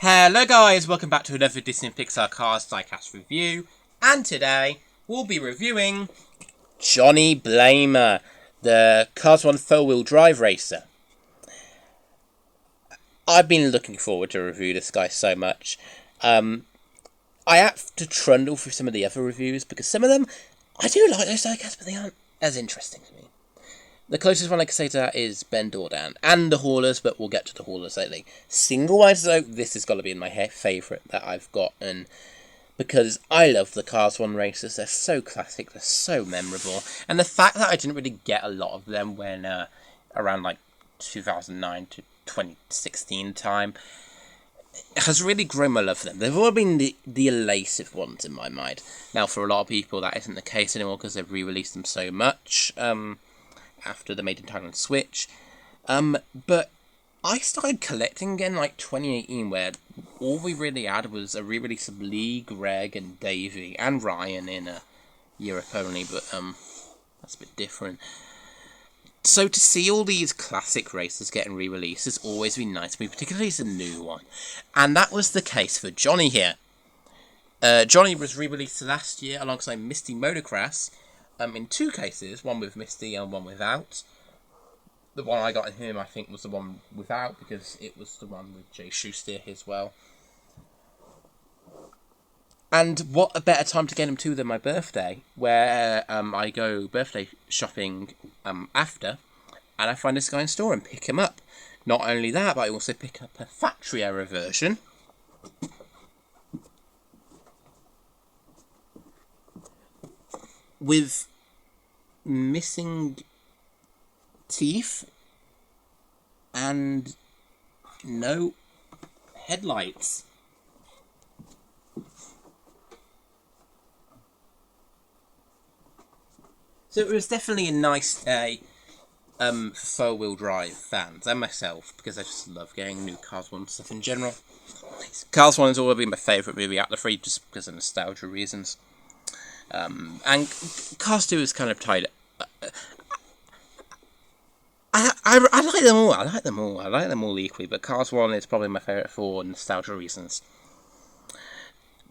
Hello guys, welcome back to another Disney Pixar Cars Diecast review, and today we'll be reviewing Johnny Blamer, the Cars 1 Faux Wheel Drive racer. I've been looking forward to review this guy so much. I have to trundle through some of the other reviews because some of them, I do like those diecasts, but they aren't as interesting to me. The closest one I can say to that is Ben Dordan and the Haulers, but we'll get to the Haulers lately. Single-wise, though, this has got to be my favourite that I've gotten because I love the Cars 1 races. They're so classic, they're so memorable, and the fact that I didn't really get a lot of them when around like 2009 to 2016 time has really grown my love for them. They've all been the elasive ones in my mind. Now, for a lot of people, that isn't the case anymore because they've re-released them so much. After the Made in Thailand switch. But I started collecting again like 2018, where all we really had was a re-release of Lee, Greg, and Davey, and Ryan in Europe only, but that's a bit different. So to see all these classic races getting re-released has always been nice to me, particularly as a new one. And that was the case for Johnny here. Johnny was re-released last year alongside Misty Motocross, in two cases, one with Misty and one without. The one I got in him, I think, was the one without, because it was the one with Jay Schuster as well. And what a better time to get him to than my birthday, where I go birthday shopping after, and I find this guy in store and pick him up. Not only that, but I also pick up a factory error version with missing teeth and no headlights. So it was definitely a nice day for Faux Wheel Drive fans and myself, because I just love getting new Cars 1 stuff in general. Cars 1 has always been my favourite movie out of the three, just because of nostalgia reasons. And Cars 2 is kind of tied. I like them all. I like them all equally. But Cars 1 is probably my favourite for nostalgia reasons.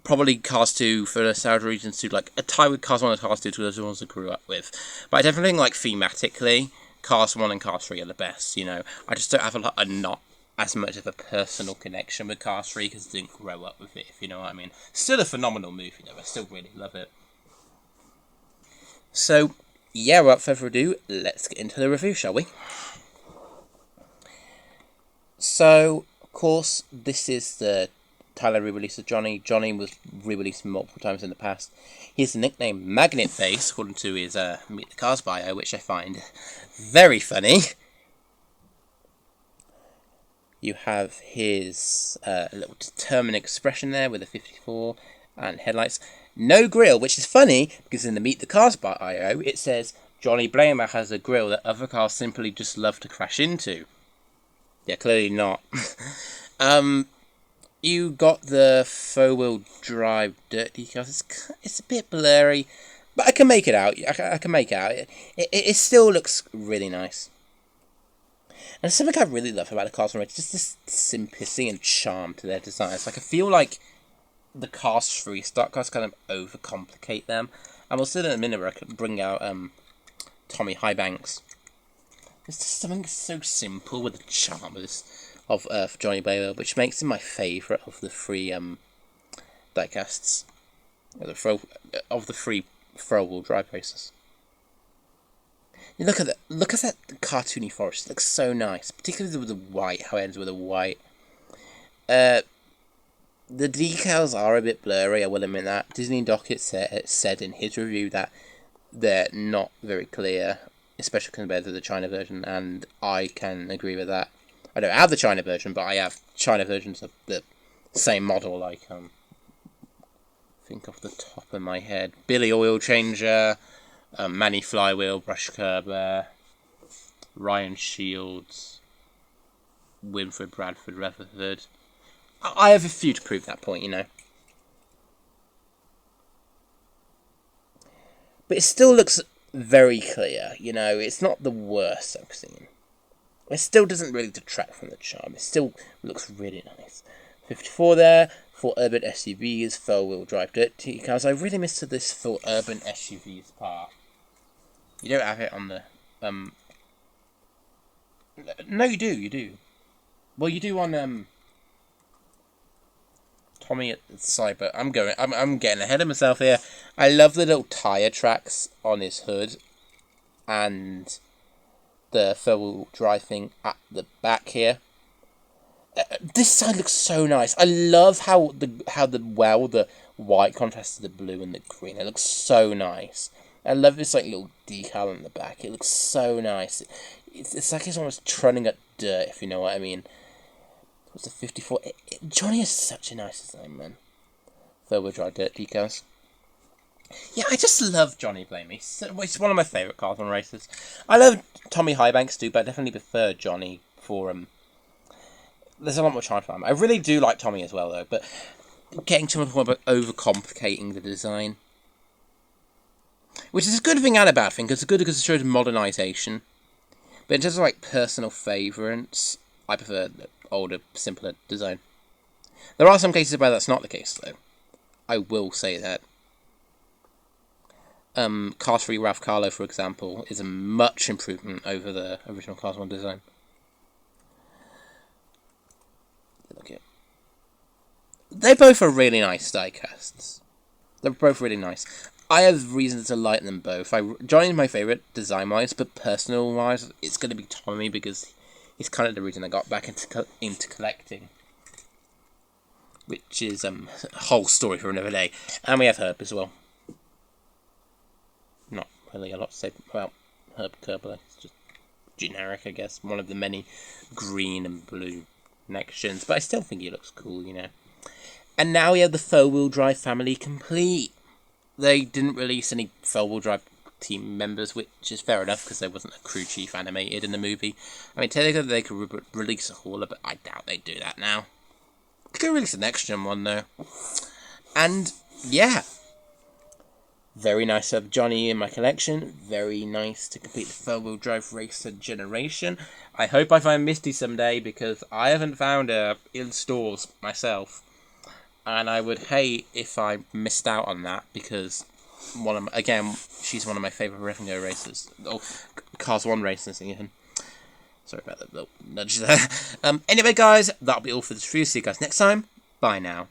Probably Cars 2 for nostalgia reasons too. Like a tie with Cars 1 and Cars 2 to those ones I grew up with. But I definitely think, like, thematically, Cars 1 and Cars 3 are the best. You know, I just don't have not as much of a personal connection with Cars 3 because I didn't grow up with it. If you know what I mean. Still a phenomenal movie though. I still really love it. So, yeah, without further ado, let's get into the review, shall we? So, of course, this is the Thailand re-release of Johnny. Johnny was re-released multiple times in the past. He has the nickname Magnet Face, according to his Meet the Cars bio, which I find very funny. You have his little determined expression there with a 54 and headlights. No grill, which is funny, because in the Meet the Cars bio, it says Johnny Blamer has a grill that other cars simply just love to crash into. Yeah, clearly not. You got the Faux Wheel Drive dirt decals. It's a bit blurry, but I can make it out. I can make it out. It still looks really nice. And something I really love about the Cars 1 race, just this simplicity and charm to their designs. Like, I feel like the Cars 3 stock cars kind of overcomplicate them. And we'll see in a minute where I could bring out Tommy Highbanks. There's just something so simple with the charmers of Johnny Blamer, which makes him my favourite of the three diecasts. Of the three Faux Wheel Drive races. You look at that cartoony forest. It looks so nice, particularly with the white. How it ends with the white. The decals are a bit blurry, I will admit that. Disney Docket said in his review that they're not very clear, especially compared to the China version, and I can agree with that. I don't have the China version, but I have China versions of the same model, like, think off the top of my head, Billy Oil Changer, Manny Flywheel, Brush Curb, Ryan Shields, Winfred, Bradford, Rutherford. I have a few to prove that point, you know. But it still looks very clear, you know. It's not the worst I've seen. It still doesn't really detract from the charm. It still looks really nice. 54 there. For urban SUVs, Faux Wheel Drive dirty cars. I really missed this for urban SUVs part. You don't have it on the No, you do. Well, you do on Tommy at the side, but I'm getting ahead of myself here. I love the little tyre tracks on his hood, and the Faux Wheel Drive thing at the back here. This side looks so nice. I love how the white contrasts to the blue and the green. It looks so nice. I love this like little decal on the back. It looks so nice. It's like it's almost trunning at dirt, if you know what I mean. What's the 54? Johnny is such a nice design, man. Faux Wheel Drive dirt decals. Yeah, I just love Johnny Blamey. It's one of my favourite cars on races. I love Tommy Highbanks too, but I definitely prefer Johnny for There's a lot more charm for him. I really do like Tommy as well, though, but getting to a point about overcomplicating the design. Which is a good thing and a bad thing, because it's good because it shows modernisation. But in terms of, like, personal favourites, I prefer the older, simpler design. There are some cases where that's not the case, though. I will say that. Cars 3 Ralph Carlo, for example, is a much improvement over the original Cars 1 design. They both are really nice diecasts. They're both really nice. I have reasons to like them both. Johnny's my favourite design-wise, but personal-wise, it's going to be Tommy because he's kind of the reason I got back into collecting. Which is a whole story for another day. And we have Herb as well. Not really a lot to say about Herb Kerbler. It's just generic, I guess. One of the many green and blue next-gens. But I still think he looks cool, you know. And now we have the Faux Wheel Drive family complete. They didn't release any Faux Wheel Drive team members, which is fair enough, because there wasn't a crew chief animated in the movie. I mean, technically they could release a hauler, but I doubt they'd do that now. They could release a next-gen one, though. And, yeah. Very nice to have Johnny in my collection. Very nice to complete the Faux Wheel Drive Racer generation. I hope I find Misty someday, because I haven't found her in stores myself. And I would hate if I missed out on that, because, she's one of my favourite Revengo racers. Oh, Cars 1 racers, even. Sorry about that little nudge there. Anyway, guys, that'll be all for this review. See you guys next time. Bye now.